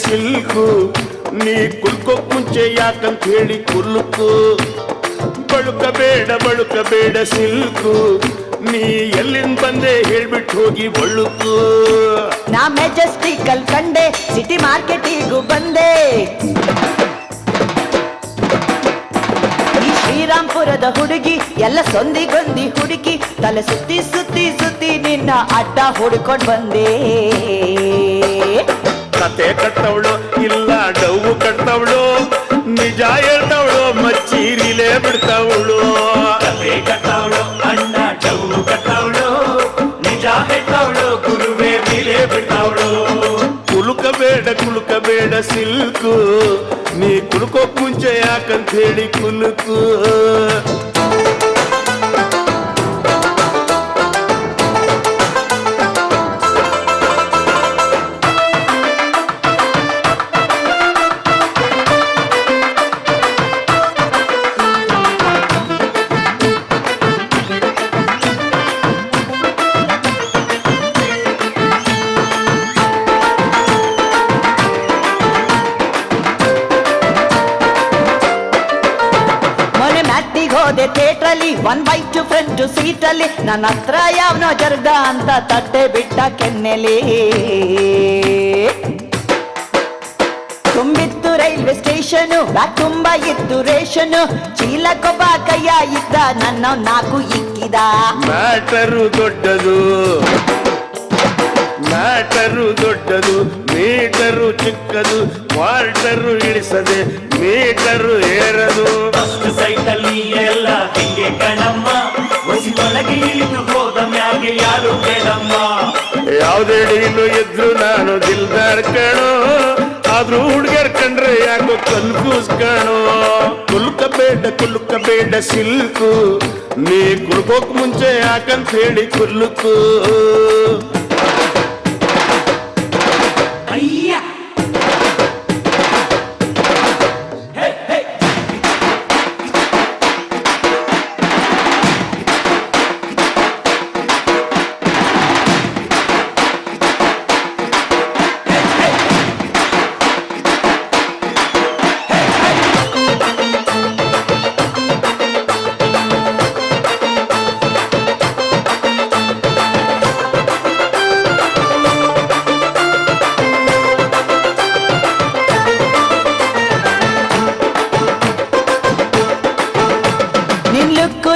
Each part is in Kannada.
ಸಿಲ್ಕು ನೀ ಕುಲ್ಕೋಕ್ ಮುಂಚೆ ಯಾಕಂತ ಹೇಳಿ ಕುಲ್ಕು ಬಳುಕಬೇಡ ಸಿಲ್ಕು ನೀ ಎಲ್ಲಿಂದ ಬಂದೆ ಹೇಳ್ಬಿಟ್ಟು ಹೋಗಿ ಬಳುಕು ನಾ ಮೆಜೆಸ್ಟಿಕಲ್ ಕಂಡೆ ಸಿಟಿ ಮಾರ್ಕೆಟಿಗೂ ಬಂದೆ ಈ ಶ್ರೀರಾಮ್ಪುರದ ಹುಡುಗಿ ಎಲ್ಲ ಸೊಂದಿಗೊಂದಿ ಹುಡುಕಿ ತಲೆ ಸುತ್ತಿ ಸುತ್ತಿ ಸುತ್ತಿ ನಿನ್ನ ಅಡ್ಡ ಹುಡ್ಕೊಂಡ್ ಬಂದೆ ಕತೆ ಕಟ್ಟವಳು ಇಲ್ಲ ಡವ್ವು ಕಟ್ತವಳು ನಿಜ ಹೇಳ್ತವಳು ಮಚ್ಚೀರಿಲೇ ಬಿಡ್ತವಳು ಕತೆ ಕಟ್ಟವಳು ಅಣ್ಣ ಡವ್ವು ಕಟ್ಟವಳು ನಿಜ ಹೇಳ್ತವಳು ಗುರುವೇ ಮೇಲೆ ಬಿಡ್ತವಳು ಕುಲುಕಬೇಡ ಸಿಲ್ಕು ನೀ ಕುಲ್ಕೋಕ್ ಮುಂಚೆ ಯಾಕಂತ ಹೇಳಿ ಕುಲುಕು ಹೋದೆ ಥಿಯೇಟ್ರಲ್ಲಿ 1/2 ಫ್ರಂಟ್ ಸೀಟಲ್ಲಿ ನನ್ನ ಹತ್ರ ಯಾವನೋ ಜರ್ಗ ಅಂತ ತಟ್ಟೆ ಬಿಟ್ಟ ಕೆನ್ನೆಲಿ ತುಂಬಿತ್ತು ರೈಲ್ವೆ ಸ್ಟೇಷನು ಬ್ಯಾಗ್ ತುಂಬಾ ಇತ್ತು ರೇಷನು ಚೀಲಕ್ಕೊಬ್ಬ ಕೈಯ ಇದ್ದ ನನ್ನ 4 ಇಕ್ಕಿದ ಮ್ಯಾಟರು ದೊಡ್ಡದು ಮೀಟರು ಚಿಕ್ಕದು ಕ್ವಾರ್ಟರು ಇಳಿಸದೆ ಮೀಟರು ಏರದು ಫಸ್ಟ್ ಸೈಟಲ್ಲಿ ಎಲ್ಲ ಹಿಂಗೆ ಕಣಮ್ಮ ಒಳಗೆ ಇಳಿದು ಹೋದ ಮ್ಯಾಗೆ ಯಾರು ಬೇಡಮ್ಮ ಯಾವುದೇ ಡೀಲು ಇದ್ರು ನಾನು ದಿಲ್ದಾರ್ ಕಣೋ ಆದ್ರೂ ಹುಡುಗರ್ ಕಂಡ್ರೆ ಯಾಕೋ ಕನ್ಫ್ಯೂಸ್ ಕಣೋ ಕುಲುಕಬೇಡ ಸಿಲ್ಕು ನೀ ಕುಲ್ಕೋಕ್ ಮುಂಚೆ ಯಾಕಂತ ಹೇಳಿ ಕುಲ್ಕು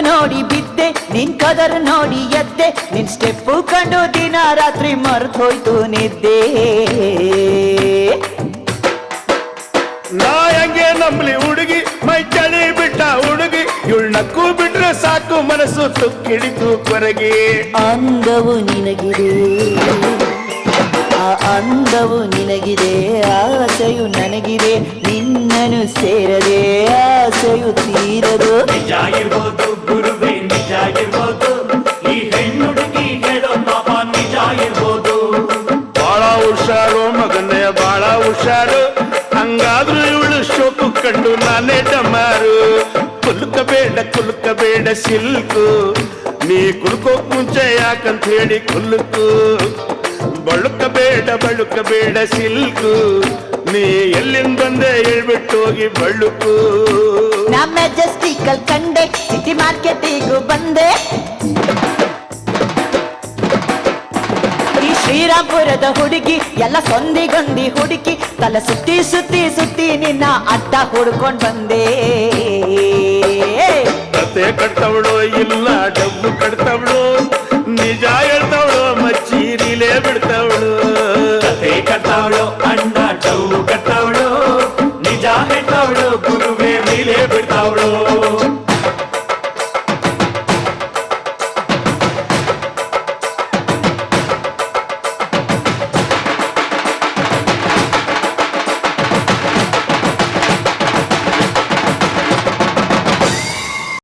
ನೋಡಿ ಬಿದ್ದೆ ನಿನ್ ಕದರ್ ನೋಡಿ ಎದ್ದೆ ನಿನ್ ಸ್ಟೆಪ್ಪು ಕಂಡು ದಿನ ರಾತ್ರಿ ಮರ್ತೋಯ್ತು ನಿದ್ದೆ ನಾ ಹೆಂಗೆ ನಂಬ್ಲಿ ಹುಡುಗಿ ಮೈ ಚಳಿ ಬಿಟ್ಟ ಹುಡುಗಿ ಇವಳು ನಕ್ಕು ಬಿಟ್ರೆ ಸಾಕು ಮನಸ್ಸು ತುಕ್ಕಿಡಿತು ಕೊರಗಿ ಅಂದವು ನಿನಗಿದೆ ಆ ಅಂದವು ನಿನಗಿದೆ ಆಸೆಯು ನನಗಿದೆ ನಿನ್ನನು ಸೇರದೆ ಆಸೆಯು ತೀರದು ನಿಜ ಇರ್ಬೋದು ಗುರುವೇ ನಿಜ ಇರ್ಬೋದು ಈ ಹೆಣ್ಣುಡುಗಿ ಹೇಳೋ ಪಾಪ ನಿಜ ಇರ್ಬೋದು ಬಾಳ ಹುಷಾರು ಮಗನೇ ಬಾಳ ಹುಷಾರು ಹಂಗಾದ್ರೂ ಇವಳು ಶೋಕು ಕಂಡು ನಾನೇ ಡಮಾರು ಕುಲುಕಬೇಡ ಸಿಲ್ಕು ನೀ ಕುಲ್ಕೋಕ್ ಮುಂಚೆ ಯಾಕಂತ ಹೇಳಿ ಕುಲ್ಕು ಬಳುಕಬೇಡ ಸಿಲ್ಕು ನೀ ಎಲ್ಲಿಂದ ಬಂದೆ ಹೇಳ್ಬಿಟ್ಟು ಹೋಗಿ ಬಳುಕು ನಾ ಮೆಜೆಸ್ಟಿಕಲ್ ಕಂಡೆ ಸಿಟಿ ಮಾರ್ಕೆಟಿಗೂ ಬಂದೆ ಈ ಶ್ರೀರಾಮ್ಪುರದ ಹುಡುಗಿ ಎಲ್ಲ ಸೊಂದಿಗೊಂದಿ ಹುಡುಕಿ ತಲೆ ಸುತ್ತಿ ಸುತ್ತಿ ಸುತ್ತಿ ನಿನ್ನ ಅಡ್ಡ ಹುಡ್ಕೊಂಡ್ ಬಂದೆ ಕತೆ ಕಟ್ತವಳು ಇಲ್ಲ ಡಬ್ಬು ಕಟ್ತವಳು ನಿಜ ಹೇಳ್ತವಳು